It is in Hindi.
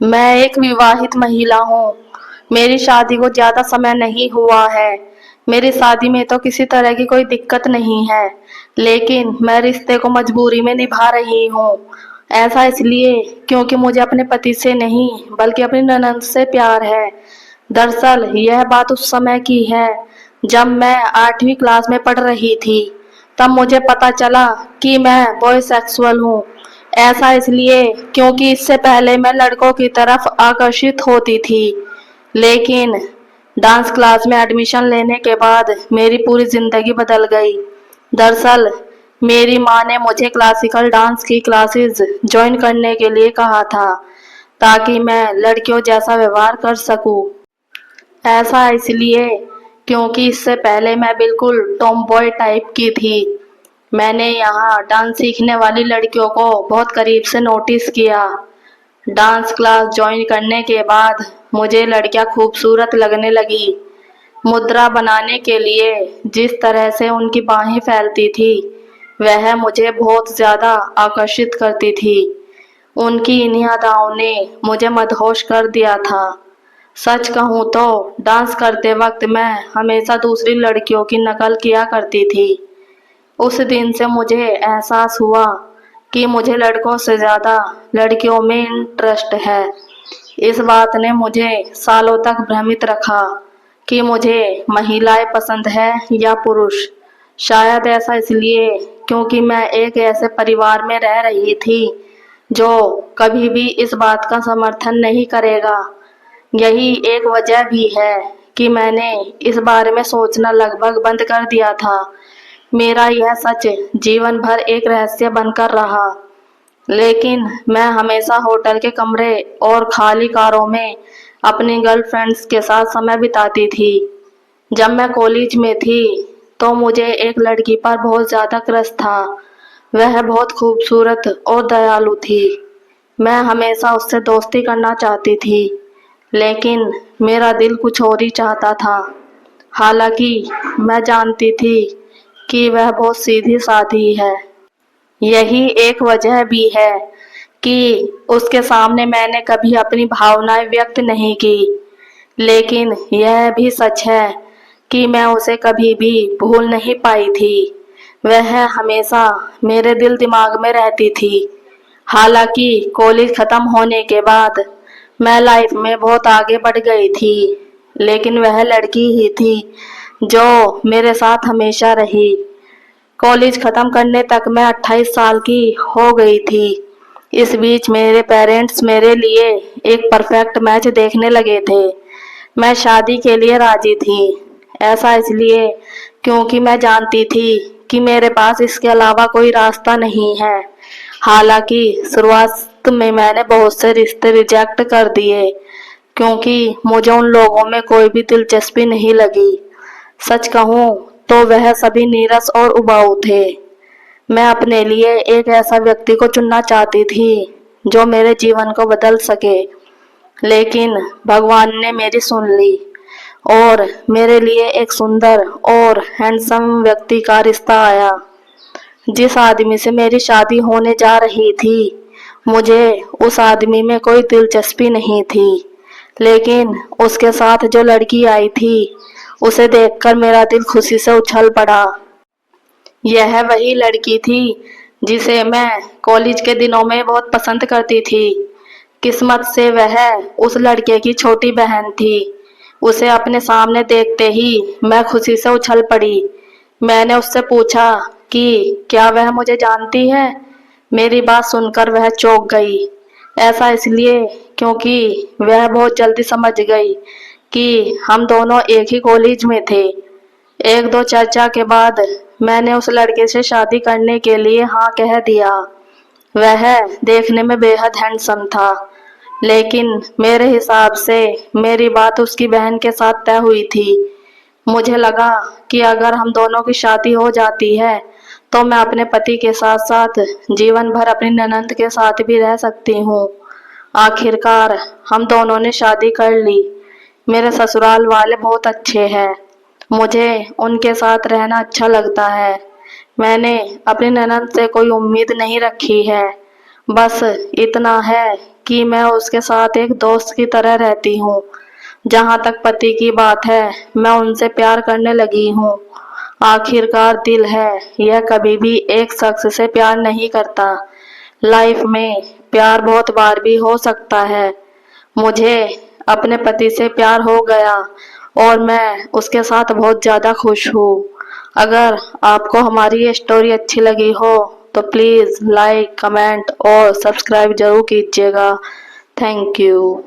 मैं एक विवाहित महिला हूँ। मेरी शादी को ज़्यादा समय नहीं हुआ है। मेरी शादी में तो किसी तरह की कोई दिक्कत नहीं है, लेकिन मैं रिश्ते को मजबूरी में निभा रही हूँ। ऐसा इसलिए क्योंकि मुझे अपने पति से नहीं बल्कि अपनी ननद से प्यार है। दरअसल यह बात उस समय की है जब मैं 8वीं क्लास में पढ़ रही थी। तब मुझे पता चला कि मैं बॉयसेक्सुअल हूँ। ऐसा इसलिए क्योंकि इससे पहले मैं लड़कों की तरफ आकर्षित होती थी, लेकिन डांस क्लास में एडमिशन लेने के बाद मेरी पूरी जिंदगी बदल गई। दरअसल मेरी माँ ने मुझे क्लासिकल डांस की क्लासेस ज्वाइन करने के लिए कहा था, ताकि मैं लड़कियों जैसा व्यवहार कर सकूं। ऐसा इसलिए क्योंकि इससे पहले मैं बिल्कुल टॉमबॉय टाइप की थी। मैंने यहाँ डांस सीखने वाली लड़कियों को बहुत करीब से नोटिस किया। डांस क्लास ज्वाइन करने के बाद मुझे लड़कियाँ खूबसूरत लगने लगी। मुद्रा बनाने के लिए जिस तरह से उनकी बाहें फैलती थी, वह मुझे बहुत ज़्यादा आकर्षित करती थी। उनकी इन्हीं अदाओं ने मुझे मदहोश कर दिया था। सच कहूँ तो डांस करते वक्त मैं हमेशा दूसरी लड़कियों की नकल किया करती थी। उस दिन से मुझे एहसास हुआ कि मुझे लड़कों से ज़्यादा लड़कियों में इंटरेस्ट है। इस बात ने मुझे सालों तक भ्रमित रखा कि मुझे महिलाएं पसंद है या पुरुष। शायद ऐसा इसलिए क्योंकि मैं एक ऐसे परिवार में रह रही थी जो कभी भी इस बात का समर्थन नहीं करेगा। यही एक वजह भी है कि मैंने इस बारे में सोचना लगभग बंद कर दिया था। मेरा यह सच जीवन भर एक रहस्य बनकर रहा, लेकिन मैं हमेशा होटल के कमरे और खाली कारों में अपनी गर्लफ्रेंड्स के साथ समय बिताती थी। जब मैं कॉलेज में थी तो मुझे एक लड़की पर बहुत ज़्यादा क्रश था। वह बहुत खूबसूरत और दयालु थी। मैं हमेशा उससे दोस्ती करना चाहती थी, लेकिन मेरा दिल कुछ और ही चाहता था। हालांकि मैं जानती थी कि वह बहुत सीधी सादी है। यही एक वजह भी है कि उसके सामने मैंने कभी अपनी भावनाएं व्यक्त नहीं की। लेकिन यह भी सच है कि मैं उसे कभी भी भूल नहीं पाई थी। वह हमेशा मेरे दिल दिमाग में रहती थी। हालांकि कॉलेज खत्म होने के बाद मैं लाइफ में बहुत आगे बढ़ गई थी, लेकिन वह लड़की ही थी जो मेरे साथ हमेशा रही। कॉलेज खत्म करने तक मैं 28 साल की हो गई थी। इस बीच मेरे पेरेंट्स मेरे लिए एक परफेक्ट मैच देखने लगे थे। मैं शादी के लिए राजी थी। ऐसा इसलिए क्योंकि मैं जानती थी कि मेरे पास इसके अलावा कोई रास्ता नहीं है। हालांकि शुरुआत में मैंने बहुत से रिश्ते रिजेक्ट कर दिए, क्योंकि मुझे उन लोगों में कोई भी दिलचस्पी नहीं लगी। सच कहूँ तो वह सभी नीरस और उबाऊ थे। मैं अपने लिए एक ऐसा व्यक्ति को चुनना चाहती थी जो मेरे जीवन को बदल सके, लेकिन भगवान ने मेरी सुन ली और मेरे लिए एक सुंदर और हैंडसम व्यक्ति का रिश्ता आया। जिस आदमी से मेरी शादी होने जा रही थी, मुझे उस आदमी में कोई दिलचस्पी नहीं थी, लेकिन उसके साथ जो लड़की आई थी उसे देखकर मेरा दिल खुशी से उछल पड़ा। यह वही लड़की थी जिसे मैं कॉलेज के दिनों में बहुत पसंद करती थी। किस्मत से वह उस लड़के की छोटी बहन थी। उसे अपने सामने देखते ही मैं खुशी से उछल पड़ी। मैंने उससे पूछा कि क्या वह मुझे जानती है। मेरी बात सुनकर वह चौंक गई। ऐसा इसलिए क्योंकि वह बहुत जल्दी समझ गई कि हम दोनों एक ही कॉलेज में थे। एक दो चर्चा के बाद मैंने उस लड़के से शादी करने के लिए हाँ कह दिया। वह देखने में बेहद हैंडसम था, लेकिन मेरे हिसाब से मेरी बात उसकी बहन के साथ तय हुई थी। मुझे लगा कि अगर हम दोनों की शादी हो जाती है तो मैं अपने पति के साथ साथ जीवन भर अपनी ननद के साथ भी रह सकती हूँ। आखिरकार हम दोनों ने शादी कर ली। मेरे ससुराल वाले बहुत अच्छे हैं। मुझे उनके साथ रहना अच्छा लगता है। मैंने अपनी ननद से कोई उम्मीद नहीं रखी है। बस इतना है कि मैं उसके साथ एक दोस्त की तरह रहती हूँ। जहाँ तक पति की बात है, मैं उनसे प्यार करने लगी हूँ। आखिरकार दिल है, यह कभी भी एक शख्स से प्यार नहीं करता। लाइफ में प्यार बहुत बार भी हो सकता है। मुझे अपने पति से प्यार हो गया और मैं उसके साथ बहुत ज़्यादा खुश हूँ। अगर आपको हमारी ये स्टोरी अच्छी लगी हो तो प्लीज़ लाइक, कमेंट और सब्सक्राइब ज़रूर कीजिएगा। Thank you.